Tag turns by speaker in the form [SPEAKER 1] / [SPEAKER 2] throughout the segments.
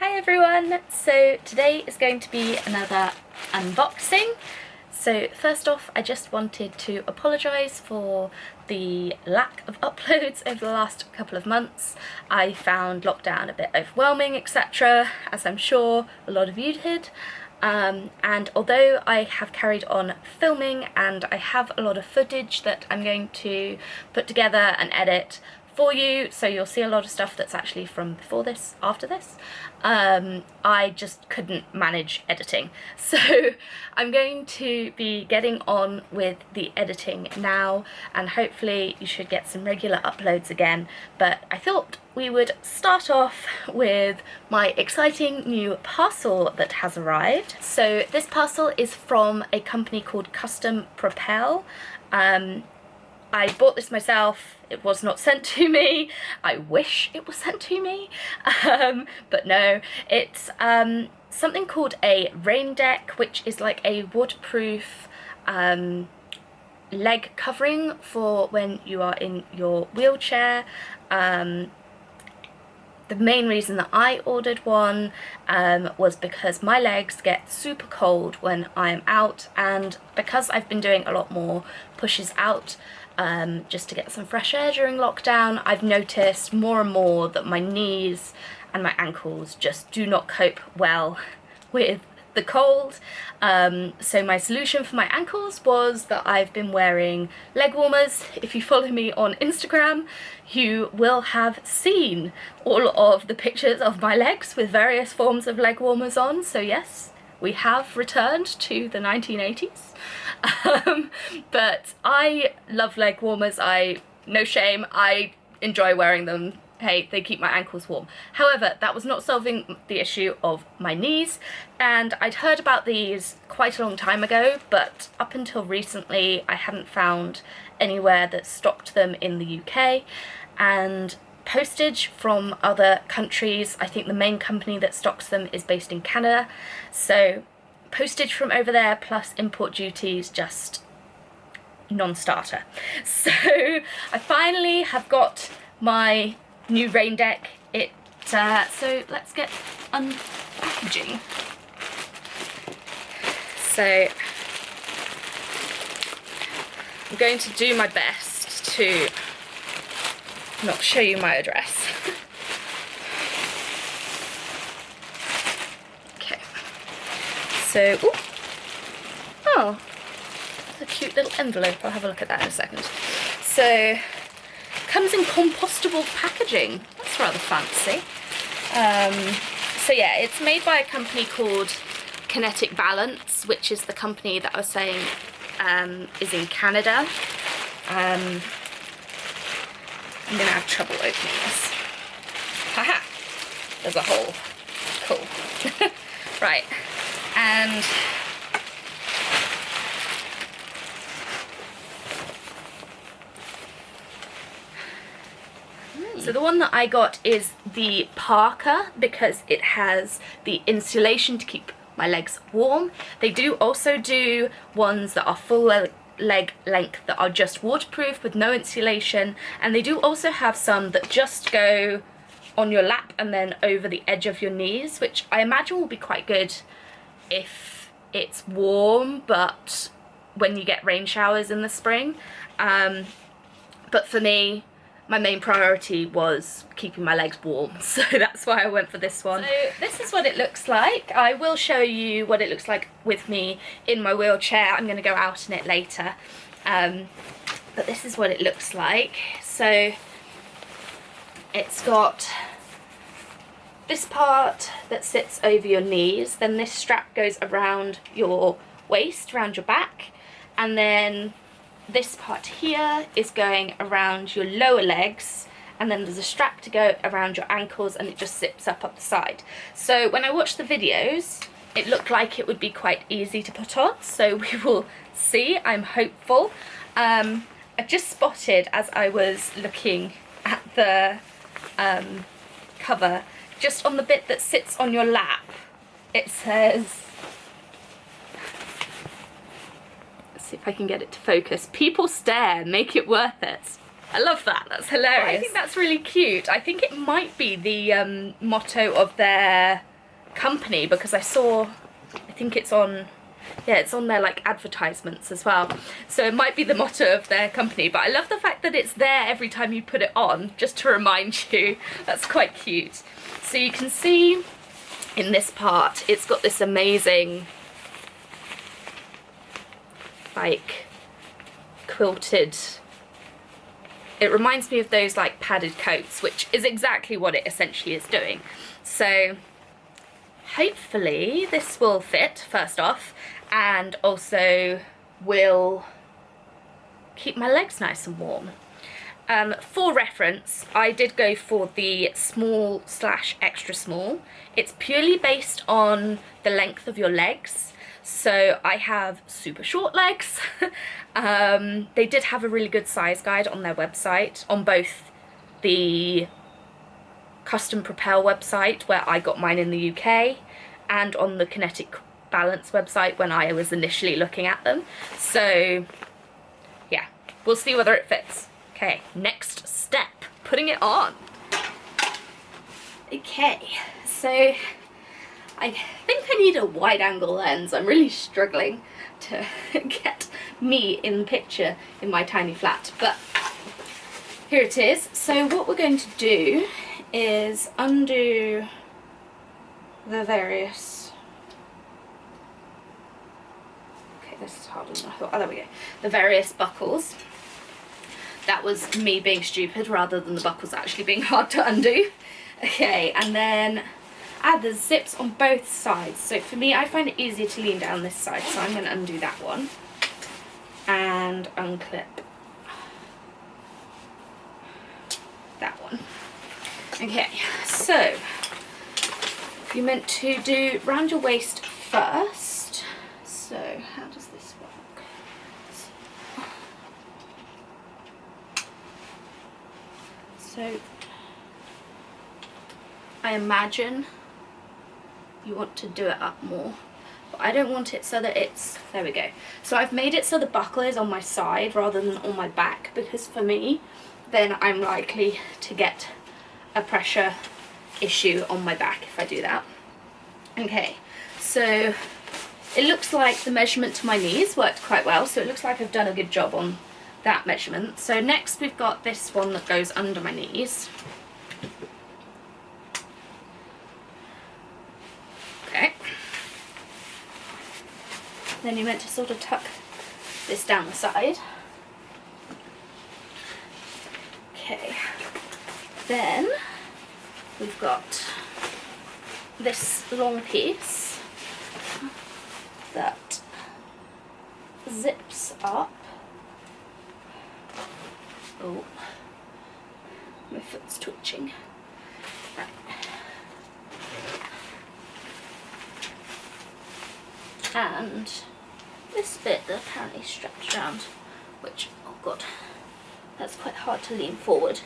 [SPEAKER 1] Hi everyone! So today is going to be another unboxing. So first off, I just wanted to apologise for the lack of uploads over the last couple of months. I found lockdown a bit overwhelming, etc., as I'm sure a lot of you did. And although I have carried on filming and I have a lot of footage that I'm going to put together and edit for you, so you'll see a lot of stuff that's actually from before this, after this, I just couldn't manage editing. So I'm going to be getting on with the editing now, and hopefully you should get some regular uploads again. But I thought we would start off with my exciting new parcel that has arrived. So this parcel is from a company called Custom Propel. I bought this myself. It was not sent to me. I wish it was sent to me, but no. It's something called a Raindek, which is like a waterproof leg covering for when you are in your wheelchair. The main reason that I ordered one was because my legs get super cold when I am out, and because I've been doing a lot more pushes out just to get some fresh air during lockdown, I've noticed more and more that my knees and my ankles just do not cope well with the cold. So my solution for my ankles was that I've been wearing leg warmers. If you follow me on Instagram, you will have seen all of the pictures of my legs with various forms of leg warmers on. So yes, we have returned to the 1980s. But I love leg warmers. No shame, I enjoy wearing them. Hey, they keep my ankles warm. However, that was not solving the issue of my knees, and I'd heard about these quite a long time ago, but up until recently I hadn't found anywhere that stocked them in the UK, and postage from other countries, I think the main company that stocks them is based in Canada, so postage from over there plus import duties, just non-starter. So I finally have got my new Raindek. So let's get unpackaging. So I'm going to do my best to not show you my address. Okay. So, ooh. Oh, that's a cute little envelope. I'll have a look at that in a second. So, comes in compostable packaging. That's rather fancy. So yeah, it's made by a company called Kinetic Balance, which is the company that I was saying is in Canada. I'm gonna have trouble opening this. Haha! There's a hole. Cool. Right, and so the one that I got is the Parka because it has the insulation to keep my legs warm. They do also do ones that are full leg length that are just waterproof with no insulation, and they do also have some that just go on your lap and then over the edge of your knees, which I imagine will be quite good if it's warm, but when you get rain showers in the spring. But for me, my main priority was keeping my legs warm, so that's why I went for this one. So this is what it looks like. I will show you what it looks like with me in my wheelchair. I'm going to go out in it later. But this is what it looks like. So it's got this part that sits over your knees, then this strap goes around your waist, around your back, and then this part here is going around your lower legs, and then there's a strap to go around your ankles, and it just zips up the side. So when I watched the videos, it looked like it would be quite easy to put on, so we will see. I'm hopeful. I just spotted, as I was looking at the cover, just on the bit that sits on your lap, it says, see if I can get it to focus, "People stare, make it worth it." I love that, that's hilarious. I think that's really cute. I think it might be the motto of their company because I saw, I think it's on, yeah, it's on their like advertisements as well. So it might be the motto of their company, but I love the fact that it's there every time you put it on, just to remind you. That's quite cute. So you can see in this part, it's got this amazing, like, quilted, it reminds me of those like padded coats, which is exactly what it essentially is doing. So hopefully this will fit first off, and also will keep my legs nice and warm. For reference, I did go for the small / extra small. It's purely based on the length of your legs. So I have super short legs. They did have a really good size guide on their website, on both the Custom Propel website where I got mine in the UK, and on the Kinetic Balance website when I was initially looking at them. So yeah, we'll see whether it fits. Okay, next step, putting it on. Okay, so I think I need a wide angle lens. I'm really struggling to get me in the picture in my tiny flat, but here it is. So what we're going to do is undo the various, okay, this is harder than I thought. Oh, there we go. The various buckles. That was me being stupid rather than the buckles actually being hard to undo. Okay, and then add the zips on both sides. So for me, I find it easier to lean down this side, so I'm going to undo that one and unclip that one. Okay, so you're meant to do round your waist first. So how does this work? So I imagine you want to do it up more, but I don't want it so that it's, there we go. So I've made it so the buckle is on my side rather than on my back, because for me, then I'm likely to get a pressure issue on my back if I do that. Okay, so it looks like the measurement to my knees worked quite well, so it looks like I've done a good job on that measurement. So next we've got this one that goes under my knees. Okay. Then you're meant to sort of tuck this down the side. Okay. Then we've got this long piece that zips up. Oh, my foot's twitching. Right. And this bit that apparently straps around, which, oh god, that's quite hard to lean forward.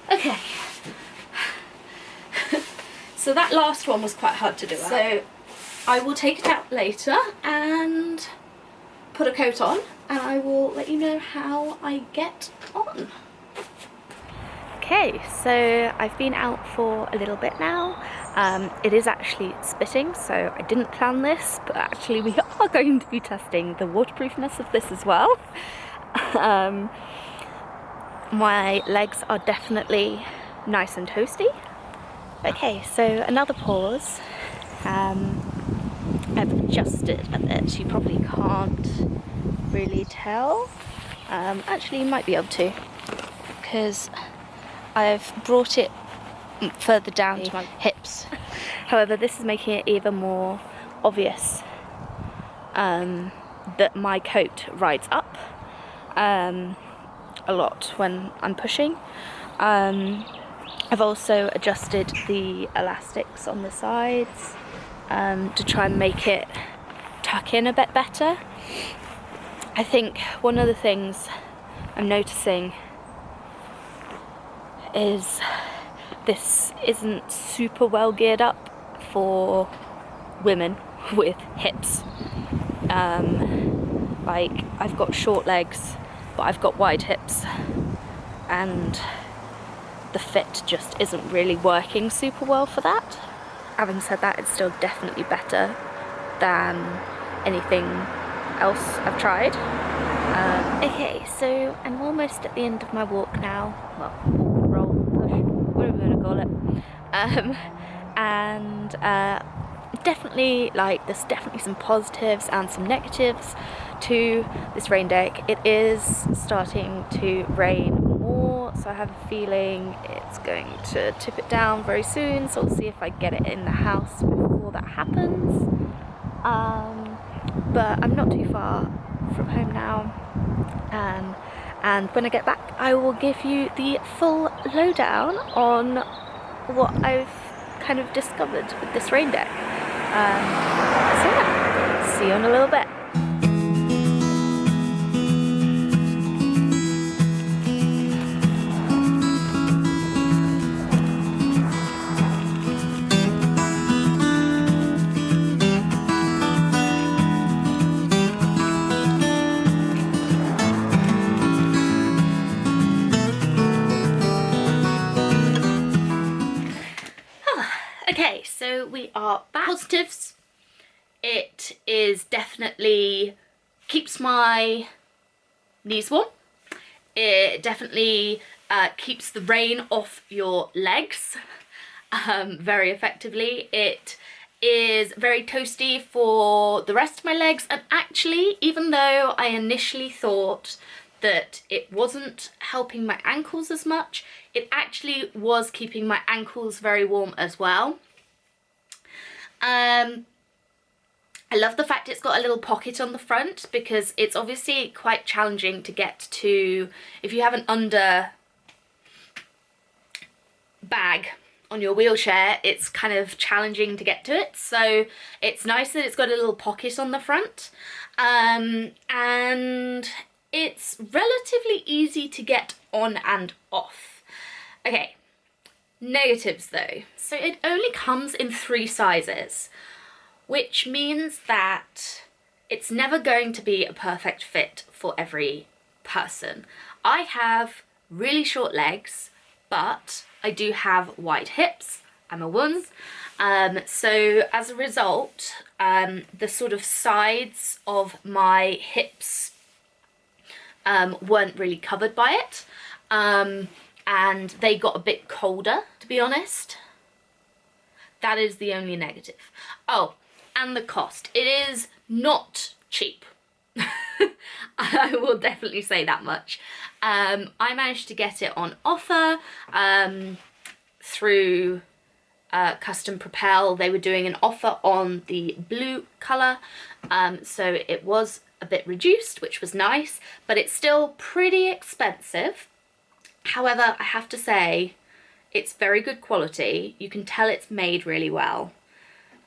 [SPEAKER 1] Okay. So that last one was quite hard to do. So I will take it out later and put a coat on, and I will let you know how I get on. Okay, so I've been out for a little bit now. It is actually spitting, so I didn't plan this, but actually we are going to be testing the waterproofness of this as well. My legs are definitely nice and toasty. Okay, so another pause. I've adjusted a bit. You probably can't really tell. Actually, you might be able to, because I've brought it further down to my hips. However, this is making it even more obvious that my coat rides up a lot when I'm pushing. I've also adjusted the elastics on the sides to try and make it tuck in a bit better. I think one of the things I'm noticing is this isn't super well geared up for women. with hips. Like, I've got short legs, but I've got wide hips, and the fit just isn't really working super well for that. Having said that, it's still definitely better than anything else I've tried. Okay, so I'm almost at the end of my walk now. Well, walk, roll, push, whatever you want to call it. And definitely, like, there's definitely some positives and some negatives to this rain deck. It is starting to rain more, so I have a feeling it's going to tip it down very soon, so we'll see if I get it in the house before that happens. But I'm not too far from home now, and when I get back I will give you the full lowdown on what I've kind of discovered with this rain deck. So yeah, see you in a little bit. Okay, so we are back. Positives. It is definitely keeps my knees warm. It definitely keeps the rain off your legs very effectively. It is very toasty for the rest of my legs, and actually, even though I initially thought that it wasn't helping my ankles as much, it actually was keeping my ankles very warm as well. I love the fact it's got a little pocket on the front, because it's obviously quite challenging to get to, if you have an under bag on your wheelchair, it's kind of challenging to get to it, so it's nice that it's got a little pocket on the front, and it's relatively easy to get on and off. Okay, negatives though. So it only comes in 3 sizes, which means that it's never going to be a perfect fit for every person. I have really short legs, but I do have wide hips. I'm a woman. So as a result, the sort of sides of my hips weren't really covered by it. And they got a bit colder, to be honest. That is the only negative. Oh, and the cost. It is not cheap. I will definitely say that much. I managed to get it on offer through Custom Propel. They were doing an offer on the blue colour, so it was a bit reduced, which was nice, but it's still pretty expensive. However, I have to say, it's very good quality. You can tell it's made really well.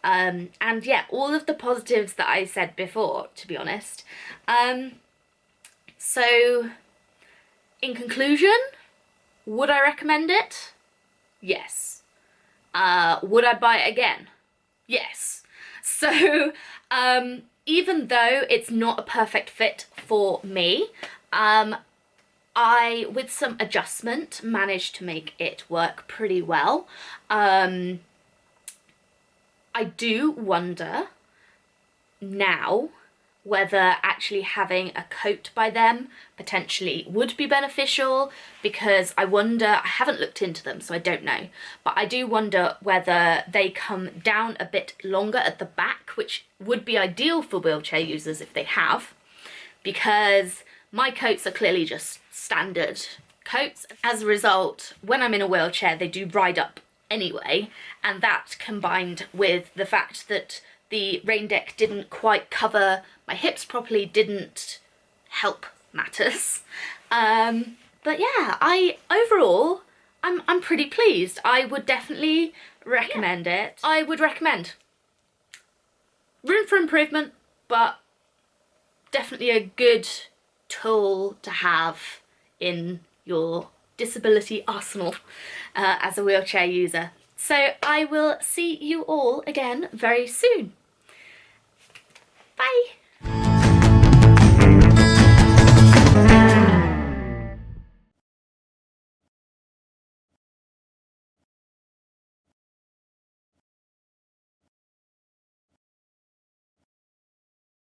[SPEAKER 1] And yeah, all of the positives that I said before, to be honest. So, in conclusion, would I recommend it? Yes. Would I buy it again? Yes. So, even though it's not a perfect fit for me, I, with some adjustment, managed to make it work pretty well. I do wonder now whether actually having a coat by them potentially would be beneficial, because I wonder, I haven't looked into them so I don't know, but I do wonder whether they come down a bit longer at the back, which would be ideal for wheelchair users if they have, because my coats are clearly just standard coats. As a result, when I'm in a wheelchair, they do ride up anyway, and that combined with the fact that the rain deck didn't quite cover my hips properly didn't help matters. But yeah, overall I'm pretty pleased. I would definitely recommend it. I would recommend. Room for improvement, but definitely a good tool to have in your disability arsenal as a wheelchair user. So I will see you all again very soon.